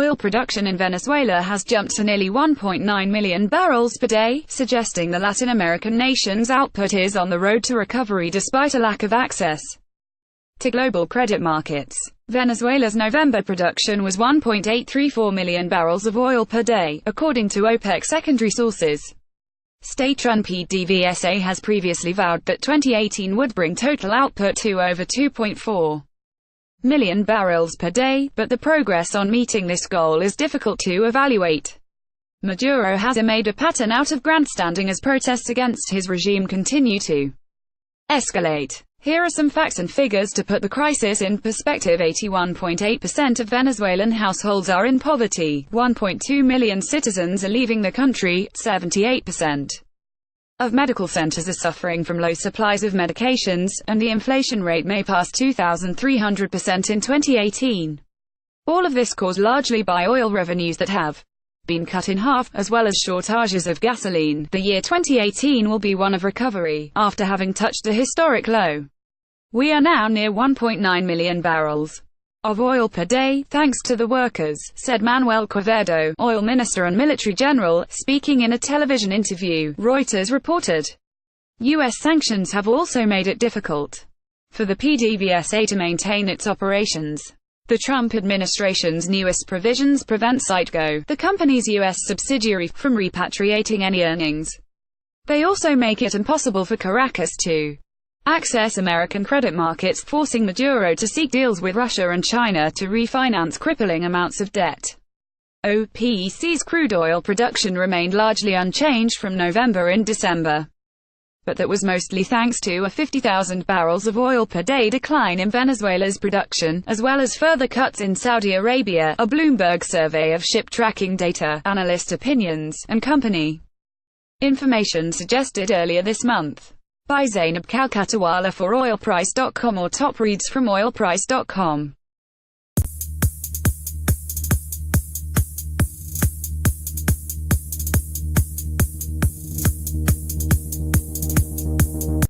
Oil production in Venezuela has jumped to nearly 1.9 million barrels per day, suggesting the Latin American nation's output is on the road to recovery despite a lack of access to global credit markets. Venezuela's November production was 1.834 million barrels of oil per day, according to OPEC secondary sources. Staterun PDVSA has previously vowed that 2018 would bring total output to over 2.4 million barrels per day, but the progress on meeting this goal is difficult to evaluate. Maduro has made a pattern out of grandstanding as protests against his regime continue to escalate. Here are some facts and figures to put the crisis in perspective. 81.8% of Venezuelan households are in poverty, 1.2 million citizens are leaving the country, 78% of medical centers are suffering from low supplies of medications, and the inflation rate may pass 2,300% in 2018. All of this caused largely by oil revenues that have been cut in half, as well as shortages of gasoline. The year 2018 will be one of recovery, after having touched a historic low. We are now near 1.9 million barrels of oil per day, thanks to the workers, said Manuel Quevedo, oil minister and military general, speaking in a television interview, Reuters reported. U.S. sanctions have also made it difficult for the PDVSA to maintain its operations. The Trump administration's newest provisions prevent Citgo, the company's U.S. subsidiary, from repatriating any earnings. They also make it impossible for Caracas to access American credit markets, forcing Maduro to seek deals with Russia and China to refinance crippling amounts of debt. OPEC's crude oil production remained largely unchanged from November and December, but that was mostly thanks to a 50,000 barrels of oil per day decline in Venezuela's production, as well as further cuts in Saudi Arabia, a Bloomberg survey of ship tracking data, analyst opinions, and company information suggested earlier this month. By Zainab Kalkatawala for oilprice.com or top reads from oilprice.com.